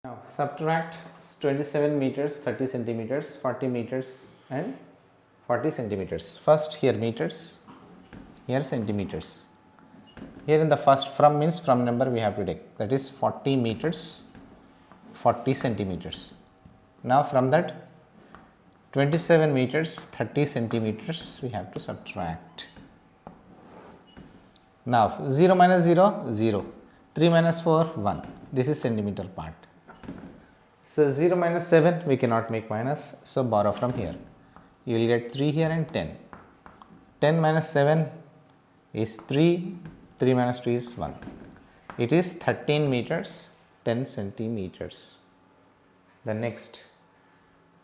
Now subtract 27 meters, 30 centimeters, 40 meters and 40 centimeters. First here meters, here centimeters. Here in the first from means from number we have to take, that is 40 meters, 40 centimeters. Now from that 27 meters, 30 centimeters we have to subtract. Now 0 minus 0, 0, 3 minus 4, 1. This is centimeter part. So 0 minus 7 we cannot make minus, so borrow from here. You will get 3 here and 10. 10 minus 7 is 3, 3 minus 2 is 1. It is 13 meters, 10 centimeters. The next.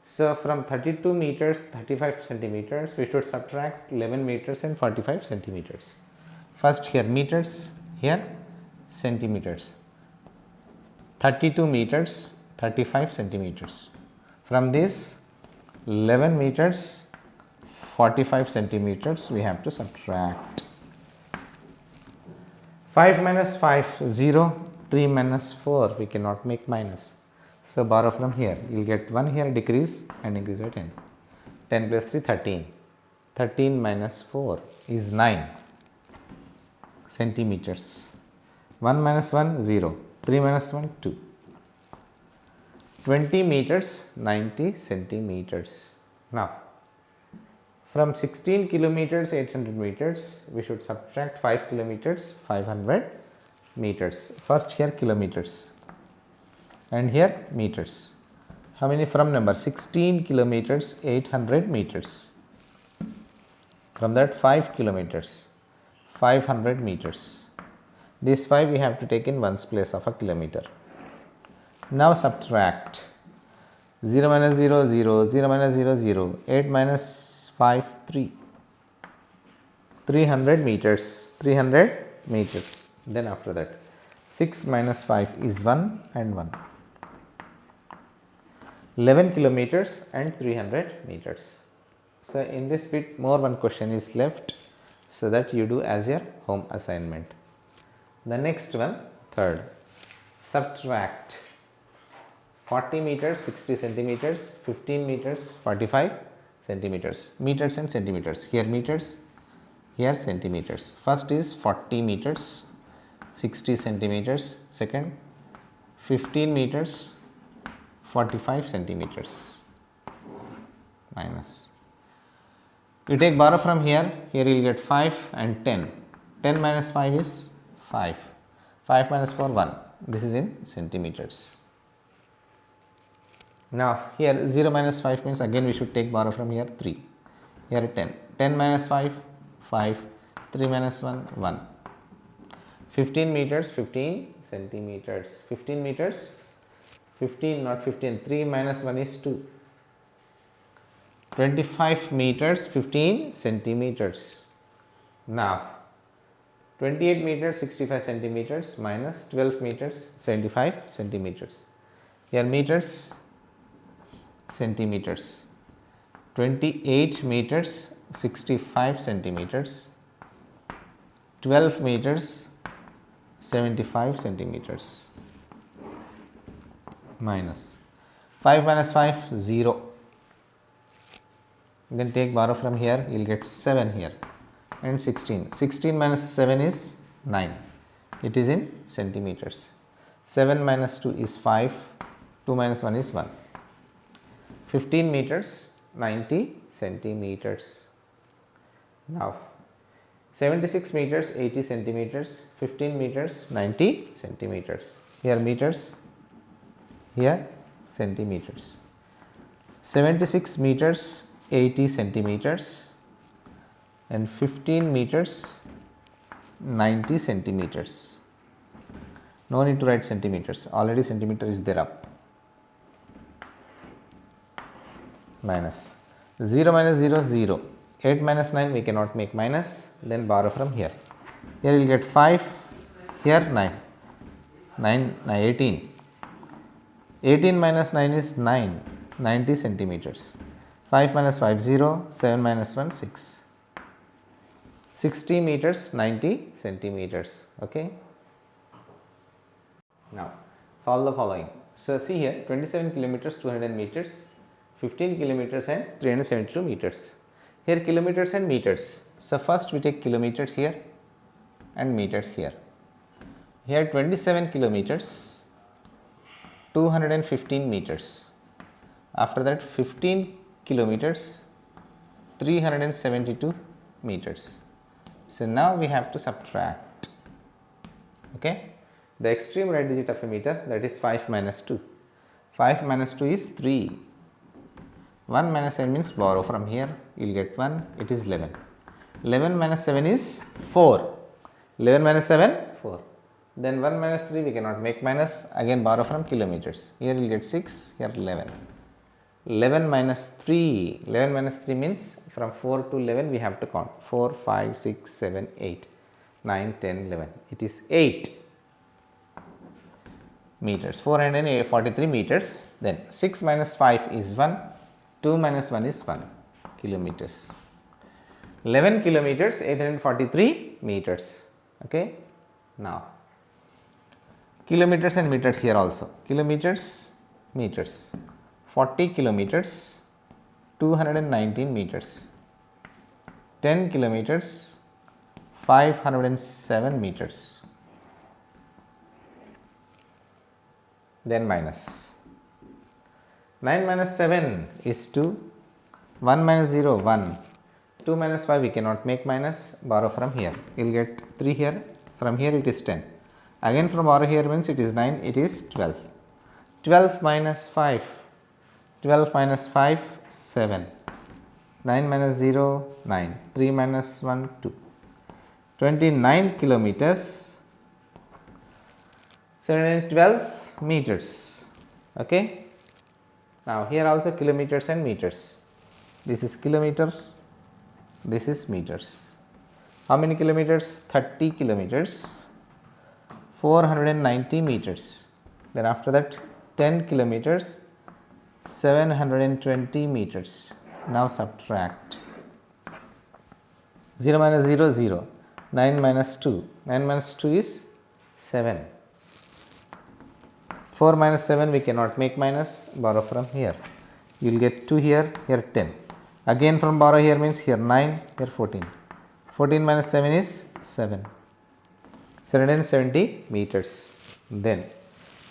So from 32 meters, 35 centimeters, we should subtract 11 meters and 45 centimeters. First here meters, here centimeters. 32 meters, 35 centimeters. From this 11 meters, 45 centimeters we have to subtract. 5 minus 5, 0, 3 minus 4 we cannot make minus. So borrow from here, you will get 1 here decrease and increase by 10. 10 plus 3, 13. 13 minus 4 is 9 centimeters. 1 minus 1, 0. 3 minus 1, 2. 20 meters, 90 centimeters. Now, from 16 kilometers, 800 meters, we should subtract 5 kilometers, 500 meters. First here kilometers and here meters. How many from number? 16 kilometers, 800 meters. From that 5 kilometers, 500 meters. This 5 we have to take in ones place of a kilometer. Now subtract 0 minus 0, 0, 0 minus 0, 0, 8 minus 5, 3, 300 meters, 300 meters. Then after that 6 minus 5 is 1 and 1. 11 kilometers and 300 meters. So in this bit more one question is left, so that you do as your home assignment. The next one, third, subtract 40 meters, 60 centimeters, 15 meters, 45 centimeters. Meters and centimeters. Here meters, here centimeters. First is 40 meters, 60 centimeters. Second, 15 meters, 45 centimeters. Minus. You take borrow from here, here you will get 5 and 10. 10 minus 5 is 5. 5 minus 4, 1. This is in centimeters. Now here 0 minus 5 means again we should take borrow from here 3. Here 10. 10 minus 5, 5. 3 minus 1, 1. 15 meters, 15 centimeters. 15 meters, 15 not 15. 3 minus 1 is 2. 25 meters, 15 centimeters. Now 28 meters, 65 centimeters minus 12 meters, 75 centimeters. Here meters, centimeters. 28 meters, 65 centimeters. 12 meters, 75 centimeters. Minus 5 minus 5, 0. Then take borrow from here, you will get 7 here and 16. 16 minus 7 is 9. It is in centimeters. 7 minus 2 is 5. 2 minus 1 is 1. 15 meters, 90 centimeters. Now 76 meters, 80 centimeters. 15 meters, 90 centimeters. Here meters, here centimeters. 76 meters, 80 centimeters and 15 meters, 90 centimeters. No need to write centimeters, already centimeter is there up. Minus 0 minus 0, 0. 8 minus 9 we cannot make minus, then borrow from here. Here you will get 5, here 9, 18. 18 minus 9 is 9, 90 centimeters. 5 minus 5, 0, 7 minus 1, 6. 60 meters, 90 centimeters. Okay. Now solve the following. So see here 27 kilometers 200 meters, 15 kilometers and 372 meters. Here kilometers and meters. So first we take kilometers here and meters here. Here 27 kilometers, 215 meters. After that 15 kilometers, 372 meters. So now we have to subtract. Okay. The extreme right digit of a meter, that is 5 minus 2. 5 minus 2 is 3. 1 minus 7 means borrow from here, you will get 1, it is 11. 11 minus 7 is 4. 11 minus 7, 4. Then 1 minus 3 we cannot make minus, again borrow from kilometers. Here you will get 6, here 11. 11 minus 3, 11 minus 3 means from 4 to 11 we have to count. 4, 5, 6, 7, 8, 9, 10, 11. It is 8 meters, 443 meters. Then 6 minus 5 is 1, 2 minus 1 is 1 kilometers. 11 kilometers, 843 meters. Okay. Now, kilometers and meters here also. Kilometers, meters. 40 kilometers, 219 meters. 10 kilometers, 507 meters. Then minus. 9 minus 7 is 2. 1 minus 0, 1. 2 minus 5 we cannot make minus, borrow from here. You will get 3 here, from here it is 10. Again from borrow here means it is 9, it is 12. 12 minus 5, 12 minus 5, 7. 9 minus 0, 9. 3 minus 1, 2. 29 kilometers, 712 meters. Okay. Now here also kilometers and meters. This is kilometers, this is meters. How many kilometers? 30 kilometers, 490 meters. Then after that 10 kilometers, 720 meters. Now subtract. 0 minus 0, 0. 9 minus 2. 9 minus 2 is 7. 4 minus 7 we cannot make minus, borrow from here. You will get 2 here, here 10. Again from borrow here means here 9, here 14. 14 minus 7 is 7. 770 meters. Then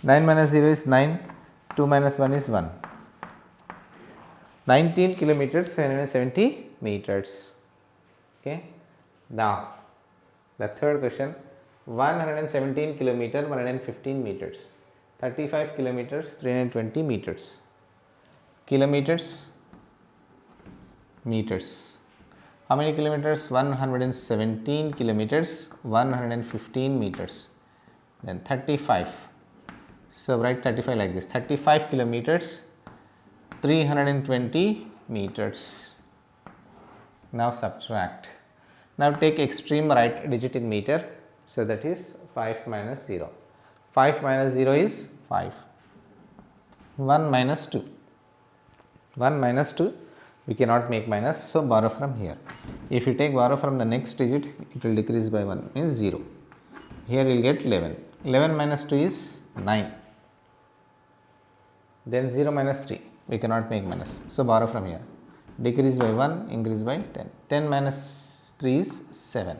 9 minus 0 is 9, 2 minus 1 is 1. 19 kilometers, 770 meters. Okay. Now, the third question, 117 kilometer, 115 meters. 35 kilometers, 320 meters. Kilometers, meters. How many kilometers? 117 kilometers, 115 meters. Then 35. So write 35 like this. 35 kilometers, 320 meters. Now subtract. Now take extreme right digit in meter. So that is 5 minus 0. 5 minus 0 is 5. 1 minus 2. 1 minus 2 we cannot make minus, so borrow from here. If you take borrow from the next digit, it will decrease by 1, means 0. Here you will get 11. 11 minus 2 is 9. Then 0 minus 3 we cannot make minus, so borrow from here. Decrease by 1, increase by 10. 10 minus 3 is 7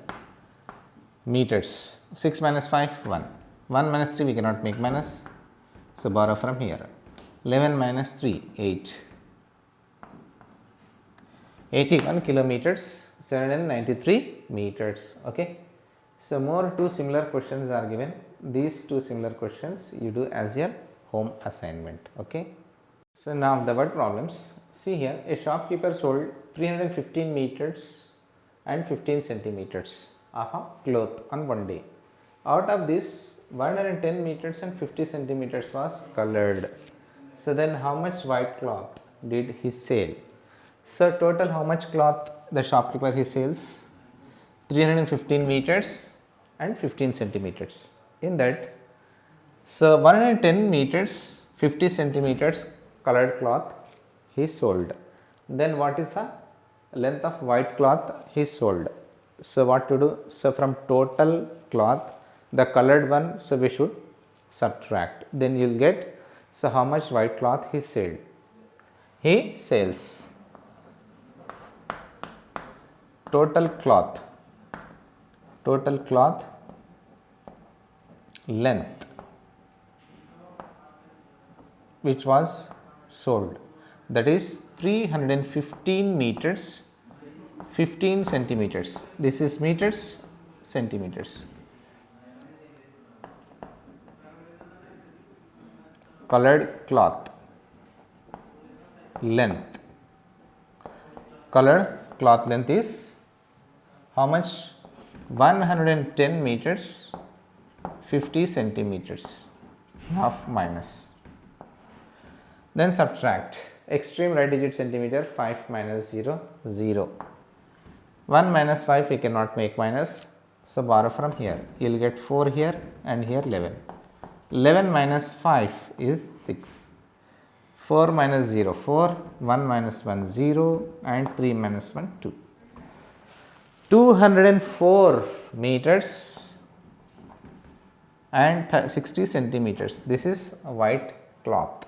meters. 6 minus 5, 1. 1 minus 3 we cannot make minus, so borrow from here. 11 minus 3, 8. 81 kilometers, 793 meters. Okay. So more two similar questions are given. These two similar questions you do as your home assignment. Okay. So now the word problems. See here, a shopkeeper sold 315 meters and 15 centimeters of a cloth on one day. Out of this, 110 meters and 50 centimeters was colored. So then how much white cloth did he sell? So total how much cloth the shopkeeper he sells? 315 meters and 15 centimeters. In that, so 110 meters, 50 centimeters colored cloth he sold. Then what is the length of white cloth he sold? So what to do? So from total cloth, the colored one, so we should subtract. Then you will get So how much white cloth he sold? He sells. Total cloth length which was sold, that is 315 meters 15 centimeters. This is meters, centimeters. Colored cloth length. Colored cloth length is how much? 110 meters 50 centimeters. Half minus. Then subtract. Extreme right digit centimeter, 5 minus 0, 0. 1 minus 5 we cannot make minus. So borrow from here. You will get 4 here and here 11. 11 minus 5 is 6. 4 minus 0, 4. 1 minus 1, 0. And 3 minus 1, 2. 204 meters and 60 centimeters. This is a white cloth.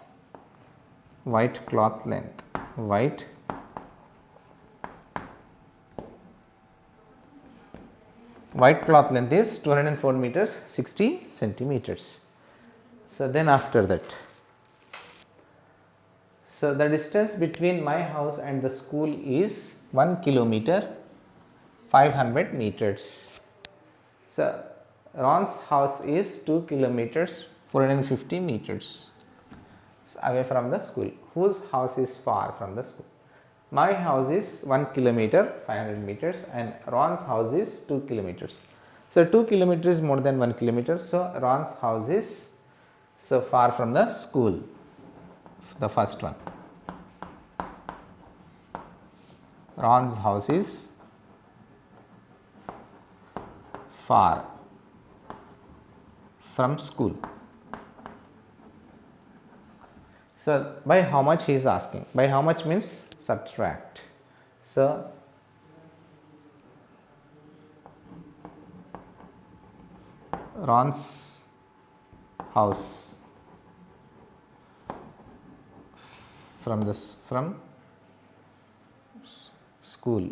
White cloth length. White cloth length is 204 meters 60 centimeters. So then after that, so the distance between my house and the school is 1 kilometer 500 meters. So Ron's house is 2 kilometers 450 meters away from the school. Whose house is far from the school? My house is 1 kilometer 500 meters and Ron's house is 2 kilometers. So 2 kilometers is more than 1 kilometer. So Ron's house is so far from the school. The first one. Ron's house is far from school. So by how much he is asking? By how much means subtract. So Ron's house from school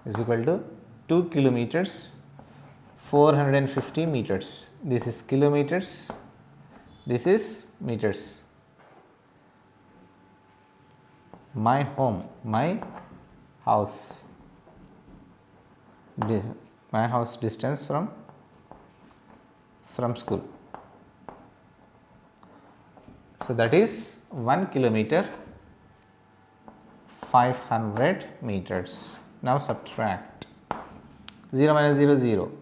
is equal to 2 kilometers 450 meters. This is kilometers, this is meters. My home, my house distance from school. So that is 1 kilometer 500 meters. Now subtract. 0 minus 0, 0.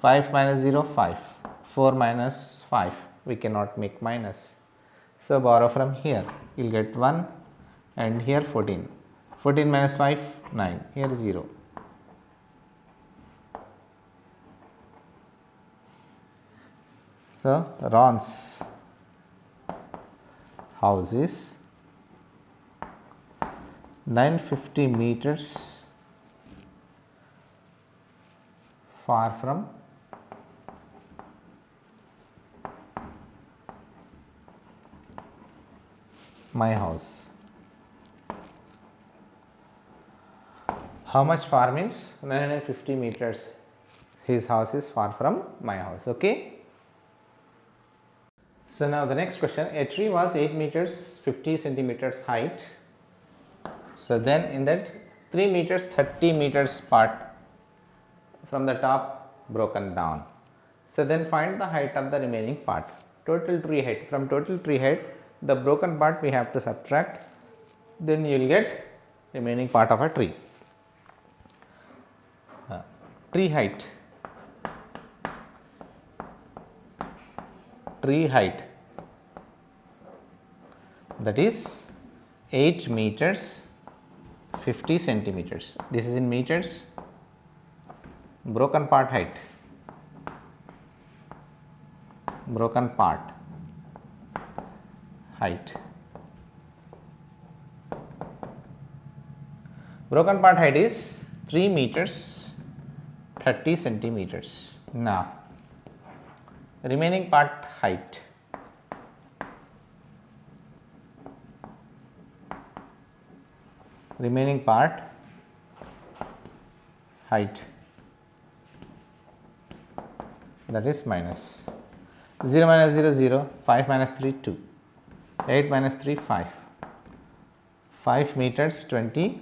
5 minus 0, 5. 4 minus 5. We cannot make minus. So borrow from here. You will get 1 and here 14. 14 minus 5, 9. Here 0. So Ron's house is 950 meters far from my house. How much far means 950 meters. His house is far from my house. Okay. So now the next question, a tree was 8 meters 50 centimeters height. So then in that 3 meters 30 meters part from the top broken down. So then find the height of the remaining part. Total tree height. From total tree height, the broken part we have to subtract. Then you will get remaining part of a tree. Tree height. Tree height, that is 8 meters 50 centimeters. This is in meters. Broken part height. Broken part height. Broken part height is 3 meters 30 centimeters. Now remaining part height. Remaining part height, that is minus 0 minus 0 0, 5 minus 3 2, 8 minus 3 5, 5 meters 20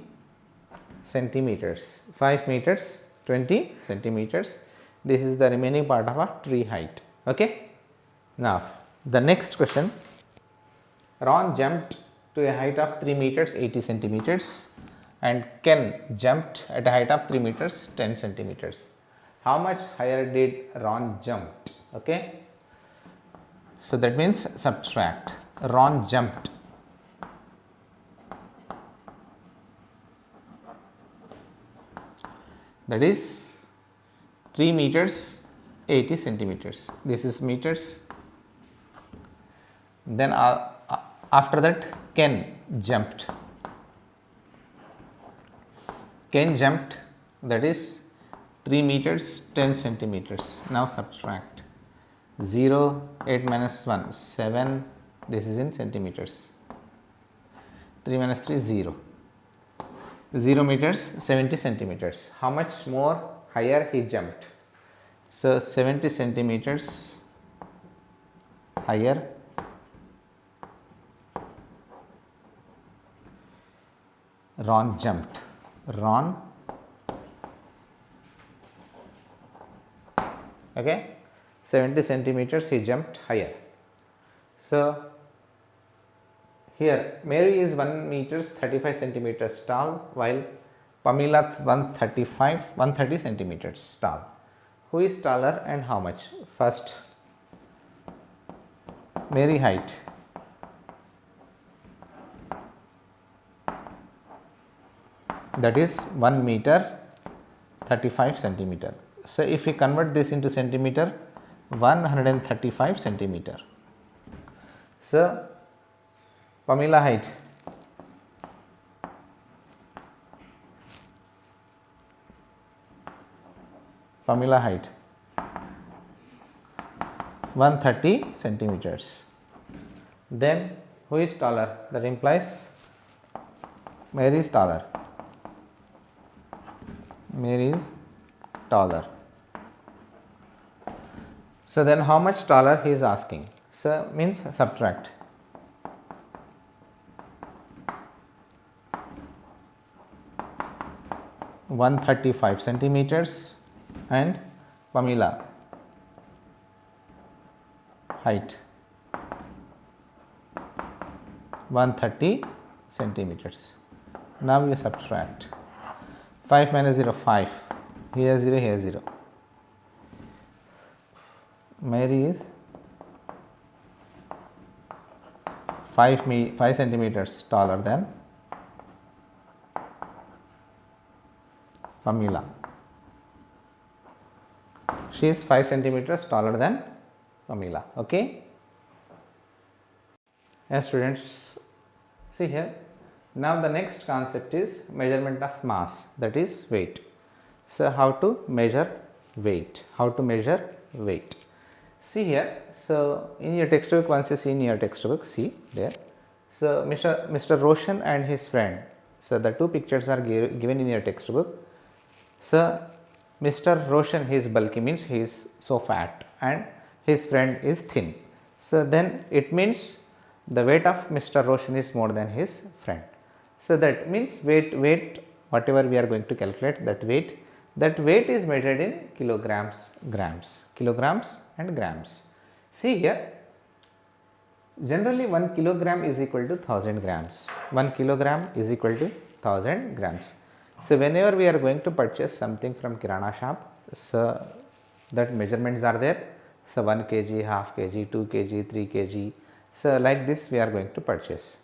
centimeters, 5 meters 20 centimeters. This is the remaining part of a tree height. Okay. Now the next question, Ron jumped to a height of 3 meters 80 centimeters and Ken jumped at a height of 3 meters 10 centimeters. How much higher did Ron jump? Okay. So that means subtract. Ron jumped. That is 3 meters 80 centimeters. This is meters. Then after that Ken jumped. Ken jumped, that is 3 meters 10 centimeters. Now subtract 0, 8 minus 1, 7, this is in centimeters. 3 minus 3, 0. 0 meters 70 centimeters. How much more higher he jumped? So 70 centimeters higher. Ron jumped. Ron, okay, 70 centimeters he jumped higher. So here Mary is 1 meters 35 centimeters tall, while Pamela 130 centimeters tall. Who is taller and how much? First, Mary height. That is 1 meter 35 centimeter. So if we convert this into centimeter, 135 centimeter. So Pamela height. Pamela height 130 centimeters. Then who is taller? That implies Mary is taller. Mary is taller. So then how much taller he is asking? So means subtract. (135 centimeters) and Pamela height 130 centimeters. Now you subtract. 5 minus 0, 5. Here 0, here 0. Mary is 5 centimeters taller than Pamela. She is 5 centimeters taller than Pamela. Okay. Yes, students, see here. Now the next concept is measurement of mass, that is weight. So how to measure weight? How to measure weight? See here. So in your textbook, once you see in your textbook, see there. So Mr. Roshan and his friend. So the two pictures are given in your textbook. So Mr. Roshan, he is bulky, means he is so fat, and his friend is thin. So then it means the weight of Mr. Roshan is more than his friend. So that means weight whatever we are going to calculate, that weight is measured in kilograms, kilograms and grams. See here, generally 1 kilogram is equal to 1000 grams. 1 kilogram is equal to 1000 grams. So whenever we are going to purchase something from Kirana shop, so that measurements are there. So 1 kg, half kg, 2 kg, 3 kg. So like this we are going to purchase.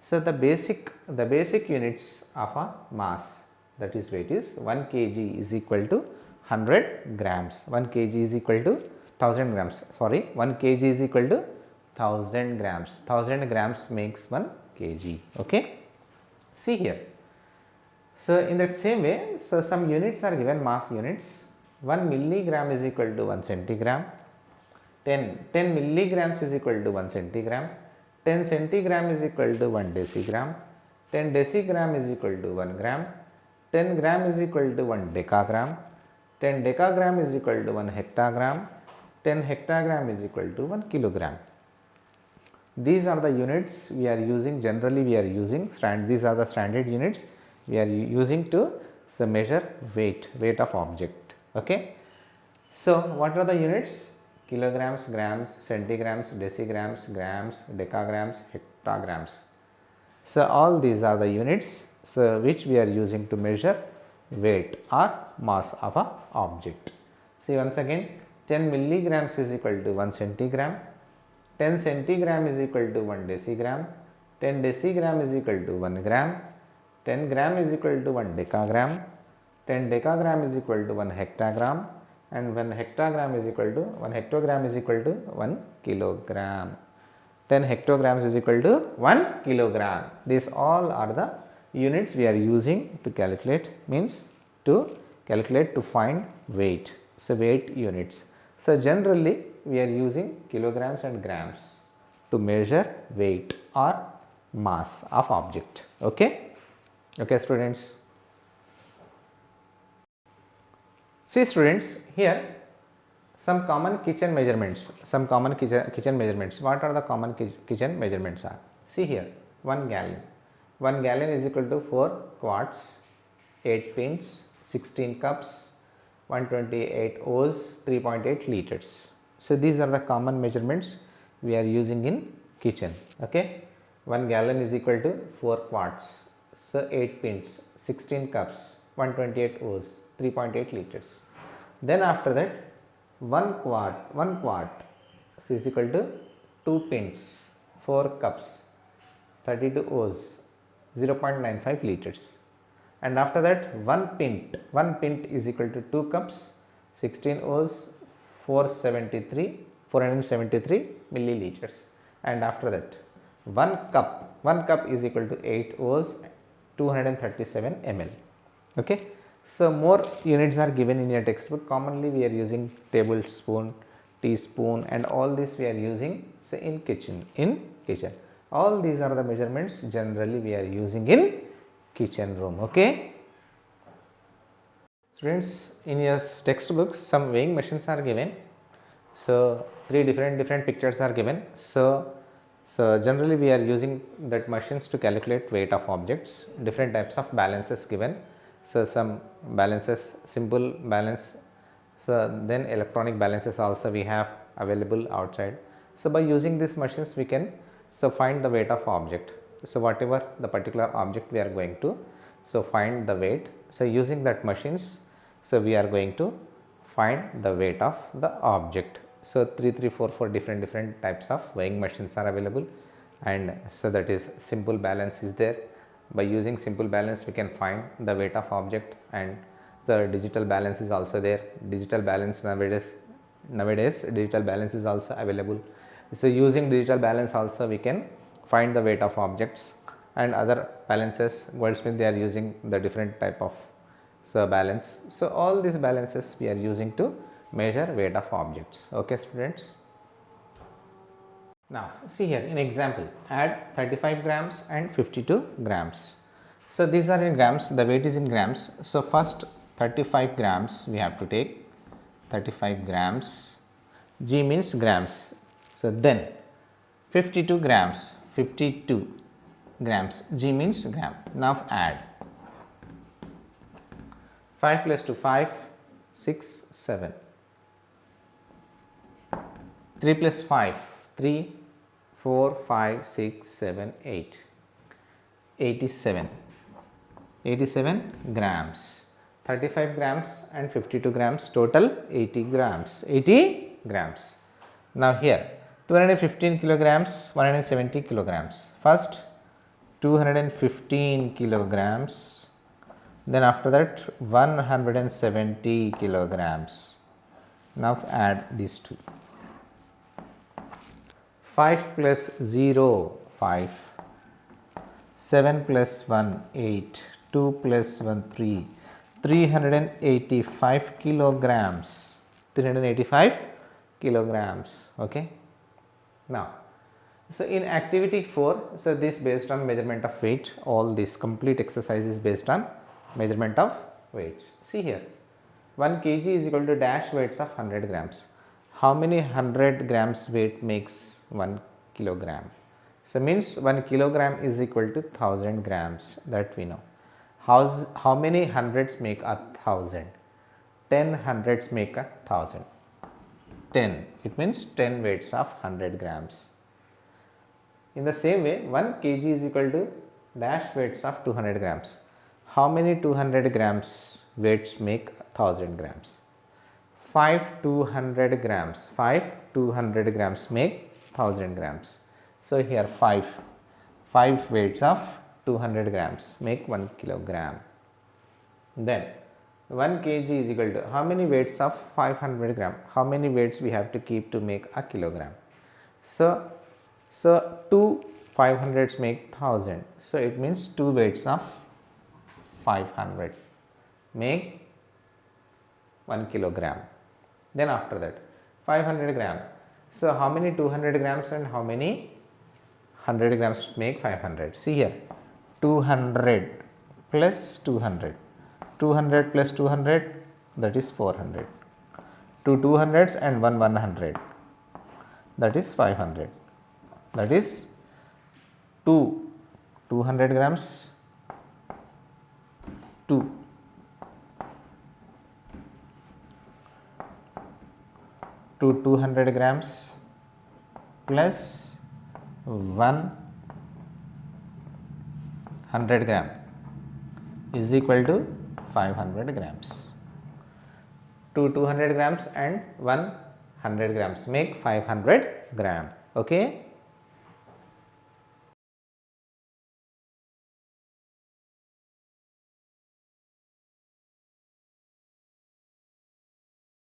So the basic units of a mass, that is weight, is 1 kg is equal to 100 grams. 1 kg is equal to 1000 grams. Sorry, 1 kg is equal to 1000 grams. 1000 grams makes 1 kg. Okay. See here. So in that same way, so some units are given, mass units. 1 milligram is equal to 1 centigram. 10 milligrams is equal to 1 centigram, 10 centigram is equal to 1 decigram, 10 decigram is equal to 1 gram, 10 gram is equal to 1 decagram, 10 decagram is equal to 1 hectagram, 10 hectagram is equal to 1 kilogram. These are the units we are using, generally we are using, these are the standard units we are using to measure weight of object. Okay. So, what are the units? Kilograms, grams, centigrams, decigrams, grams, decagrams, hectagrams. So, all these are the units which we are using to measure weight or mass of a object. See once again, 10 milligrams is equal to 1 centigram, 10 centigram is equal to 1 decigram, 10 decigram is equal to 1 gram, 10 gram is equal to 1 decagram, 10 decagram is equal to 1 hectagram, and 1 hectagram is equal to 1 hectogram is equal to 1 kilogram. 10 hectograms is equal to 1 kilogram. These all are the units we are using to calculate, means to calculate to find weight. So, weight units. So, generally we are using kilograms and grams to measure weight or mass of object. Okay, okay students. See students, here some common kitchen measurements, What are the common kitchen measurements are? See here, 1 gallon. 1 gallon is equal to 4 quarts, 8 pints, 16 cups, 128 O's, 3.8 liters. So, these are the common measurements we are using in kitchen. Okay. 1 gallon is equal to 4 quarts. So, 8 pints, 16 cups, 128 O's, 3.8 liters. Then after that, 1 quart so is equal to 2 pints, 4 cups, 32 O's, 0.95 liters. And after that, 1 pint is equal to 2 cups, 16 O's, 473 milliliters. And after that, 1 cup is equal to 8 O's, 237 ml. Okay. So, more units are given in your textbook. Commonly we are using tablespoon, teaspoon, and all this we are using say in kitchen. All these are the measurements generally we are using in kitchen room. Okay. Students, in your textbook some weighing machines are given. So, 3 different pictures are given. So generally we are using that machines to calculate weight of objects. Different types of balances given. So, some balances, simple balance, so then electronic balances also we have available outside. So, by using these machines we can find the weight of object. So, whatever the particular object we are going to find the weight. So, using that machines, so we are going to find the weight of the object. So, 3, 4 different types of weighing machines are available, and so that is simple balance is there. By using simple balance we can find the weight of object, and the digital balance is also there. Digital balance nowadays digital balance is also available. So, using digital balance also we can find the weight of objects, and other balances Goldsmith they are using the different type of balance. So, all these balances we are using to measure weight of objects. Okay students. Now, see here in example, add 35 grams and 52 grams. So, these are in grams, the weight is in grams. So, first 35 grams we have to take, 35 grams, G means grams. So, then 52 grams, G means gram. Now, add 5 plus 2, 5, 6, 7, 3 plus 5, 3, 4, 5, 6, 7, 8, 87 grams, 35 grams and 52 grams, total 80 grams. Now, here 215 kilograms, 170 kilograms. First 215 kilograms, then after that 170 kilograms. Now, add these two. 5 plus 0, 5, 7 plus 1, 8, 2 plus 1, 3, 385 kilograms, 385 kilograms. Okay. Now, so in activity 4, so this based on measurement of weight, all this complete exercise is based on measurement of weights. See here, 1 kg is equal to dash weights of 100 grams. How many 100 grams weight makes 1 kilogram? So means 1 kilogram is equal to 1000 grams, that we know. How many hundreds make 1000? 10 hundreds make 1000. 10, it means 10 weights of 100 grams. In the same way, 1 kg is equal to dash weights of 200 grams. How many 200 grams weights make 1000 grams? 5 200 grams. 5 200 grams make 1000 grams. So here 5 weights of 200 grams make 1 kilogram. Then 1 kg is equal to how many weights of 500 gram? How many weights we have to keep to make a kilogram? So 2 500s make 1000. So it means 2 weights of 500 make 1 kilogram. Then after that 500 gram. So how many 200 grams and how many 100 grams make 500? See here, 200 plus 200. 200 plus 200, that is 400. 2 200s and 1 100, that is 500. That is 200 grams, 2 200 grams plus 100 gram is equal to 500 grams. 200 grams and 100 grams make 500 gram. Okay.